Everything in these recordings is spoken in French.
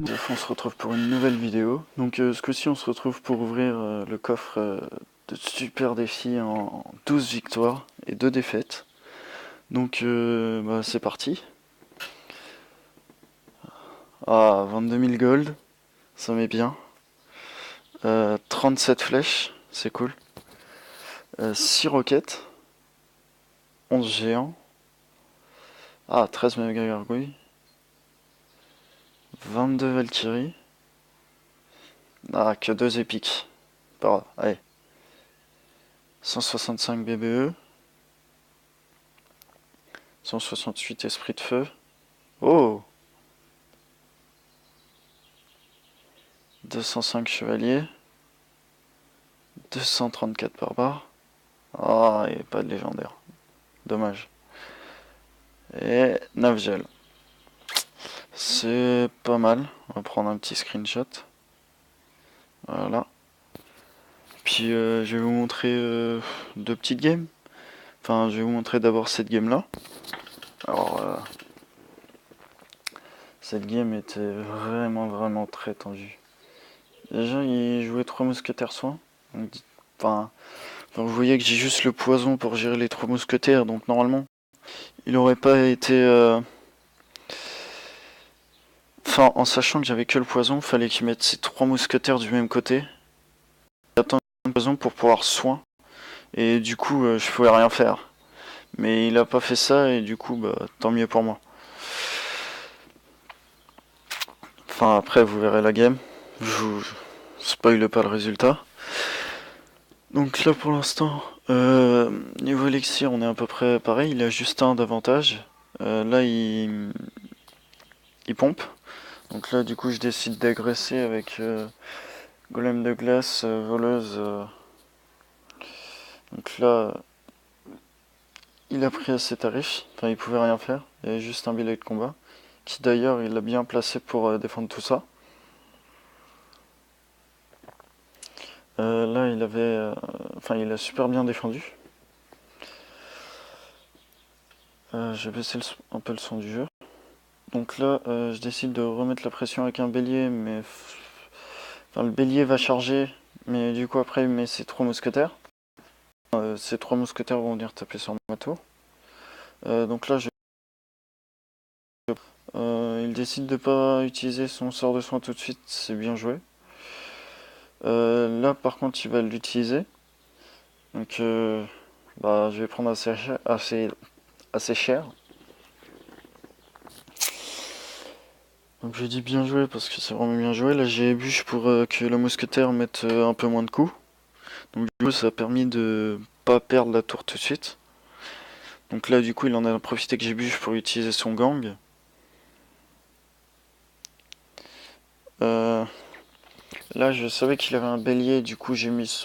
On se retrouve pour une nouvelle vidéo. Donc ce coup-ci on se retrouve pour ouvrir le coffre de super défi en 12 victoires et 2 défaites. Donc c'est parti. Ah, 22 000 gold, ça met bien. 37 flèches, c'est cool. 6 roquettes. 11 géants. Ah, 13 méga gargouilles. 22 Valkyries. Ah, que 2 épiques. Pas grave, allez. 165 BBE. 168 Esprit de Feu. Oh! 205 chevaliers. 234 barbares. Ah, et pas de légendaire. Dommage. Et 9 gels. C'est pas mal. On va prendre un petit screenshot. Voilà. Puis je vais vous montrer deux petites games. Enfin, je vais vous montrer d'abord cette game-là. Alors, cette game était vraiment très tendue. Déjà, il jouait 3 mousquetaires soins. Enfin, vous voyez que j'ai juste le poison pour gérer les 3 mousquetaires, donc normalement, il aurait pas été... Enfin, en sachant que j'avais que le poison, fallait qu'il mette ces 3 mousquetaires du même côté. J'attends le poison pour pouvoir soin. Et du coup, je pouvais rien faire. Mais il a pas fait ça, et du coup, tant mieux pour moi. Enfin, après, vous verrez la game. Je vous spoil pas le résultat. Donc là, pour l'instant, niveau élixir, on est à peu près pareil. Il a juste un d'avantage. Là, il pompe. Donc là, du coup, je décide d'agresser avec golem de glace, voleuse. Donc là, il a pris à ses tarifs. Enfin, il pouvait rien faire. Il y avait juste un billet de combat. Qui d'ailleurs, il l'a bien placé pour défendre tout ça. Là, il avait... Enfin, il a super bien défendu. J'ai baissé un peu le son du jeu. Donc là, je décide de remettre la pression avec un bélier, mais... Enfin, le bélier va charger, mais du coup, après, il met ses 3 mousquetaires. Ces 3 mousquetaires vont venir taper sur ma tour. Donc là, il décide de pas utiliser son sort de soin tout de suite, c'est bien joué. Là, par contre, il va l'utiliser. Donc, je vais prendre assez cher. Donc je dis bien joué parce que c'est vraiment bien joué. Là j'ai bûche pour que le mousquetaire mette un peu moins de coups. Donc du coup ça a permis de pas perdre la tour tout de suite. Donc là du coup il en a profité que j'ai bûche pour utiliser son gang. Là je savais qu'il avait un bélier, du coup j'ai mis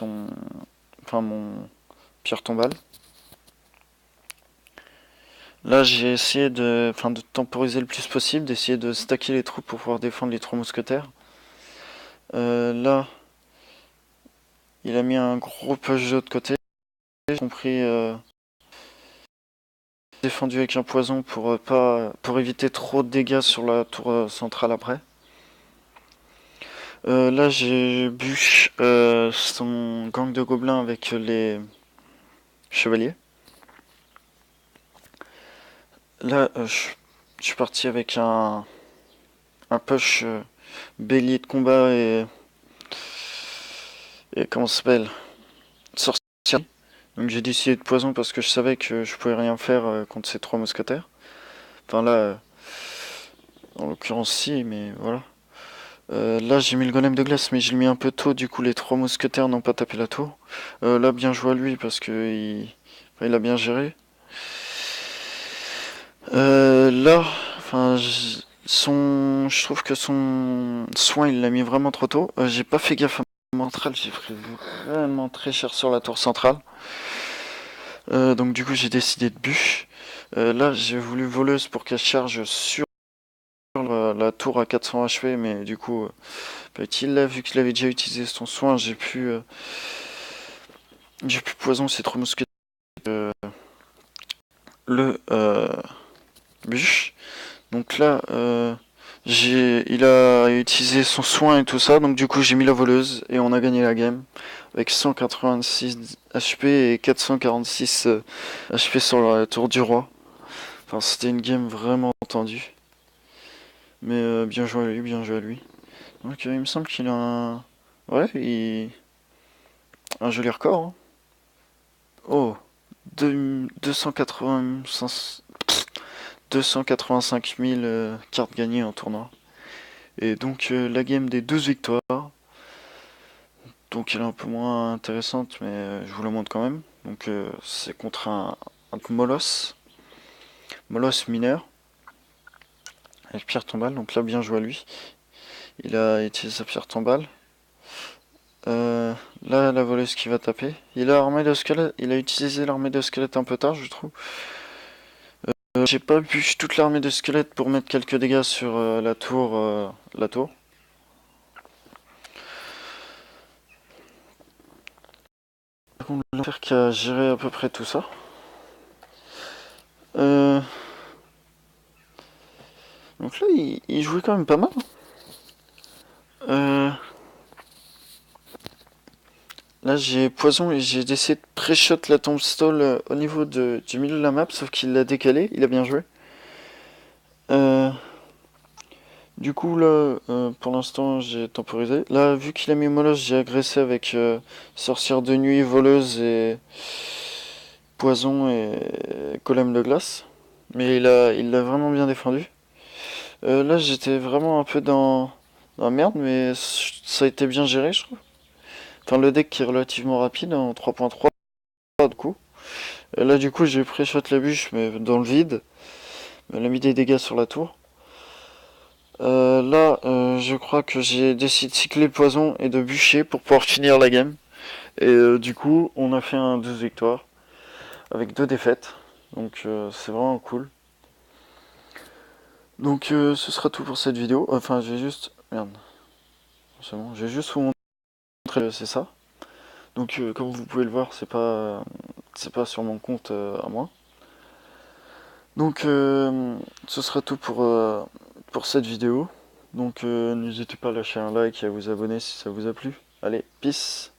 mon pierre tombale. Là j'ai essayé de temporiser le plus possible, d'essayer de stacker les troupes pour pouvoir défendre les 3 mousquetaires. Là il a mis un gros push de l'autre côté. J'ai compris défendu avec un poison pour éviter trop de dégâts sur la tour centrale après. Là j'ai bûche son gang de gobelins avec les chevaliers. Là je suis parti avec un push bélier de combat et comment ça s'appelle, sorcier. Donc j'ai décidé de poison parce que je savais que je pouvais rien faire contre ces 3 mousquetaires. Enfin là, en l'occurrence si, mais voilà. Là j'ai mis le golem de glace mais je l'ai mis un peu tôt, du coup les 3 mousquetaires n'ont pas tapé la tour. Là bien joué à lui parce que il a bien géré. Là, je trouve que son soin il l'a mis vraiment trop tôt. J'ai pas fait gaffe à mon central, j'ai pris vraiment très cher sur la tour centrale. Donc du coup j'ai décidé de bûche. Là j'ai voulu voleuse pour qu'elle charge sur la tour à 400 HP, mais du coup, vu qu'il avait déjà utilisé son soin, j'ai pu poison ces 3 mousquetaires. Le bûche. Donc là, Il a utilisé son soin et tout ça, donc du coup j'ai mis la voleuse et on a gagné la game avec 186 HP et 446 HP sur la tour du roi. Enfin, c'était une game vraiment tendue. Mais bien joué à lui, bien joué à lui. Donc il me semble qu'il a un... Ouais, un joli record. Hein. Oh, 285 000 cartes gagnées en tournoi. Et donc la game des 12 victoires. Donc elle est un peu moins intéressante, mais je vous la montre quand même. Donc c'est contre un Molos. Molos mineur. Avec pierre tombale. Donc là, bien joué à lui. Il a utilisé sa pierre tombale. Euh, Là, la voleuse qui va taper. Il a armé de squelette. Il a utilisé l'armée de squelette un peu tard, je trouve. J'ai pas bûché toute l'armée de squelette pour mettre quelques dégâts sur la tour. La tour. Par contre, l'enfer qui a géré à peu près tout ça. Euh, donc là, il jouait quand même pas mal. Euh, Là, j'ai poison et j'ai décidé de pré-shot la tombstone au niveau du milieu de la map, sauf qu'il l'a décalé. Il a bien joué. Euh, Du coup, là, pour l'instant, j'ai temporisé. Là, vu qu'il a mis Molos, j'ai agressé avec sorcière de nuit, voleuse et poison et golem de glace. Mais il l'a vraiment bien défendu. Là, j'étais vraiment un peu dans la merde, mais ça a été bien géré, je trouve. Enfin, le deck qui est relativement rapide en 3.3 du coup. Là, du coup, j'ai pré-shot la bûche, mais dans le vide. Elle a mis des dégâts sur la tour. Là, je crois que j'ai décidé de cycler le poison et de bûcher pour pouvoir finir la game. Et du coup, on a fait un 12 victoires avec 2 défaites. Donc c'est vraiment cool. Donc ce sera tout pour cette vidéo. Enfin, j'ai juste... Merde. C'est bon, j'ai juste vous montrer, c'est ça. Donc comme vous pouvez le voir, c'est pas sur mon compte à moi. Donc ce sera tout pour cette vidéo. Donc n'hésitez pas à lâcher un like et à vous abonner si ça vous a plu. Allez, peace!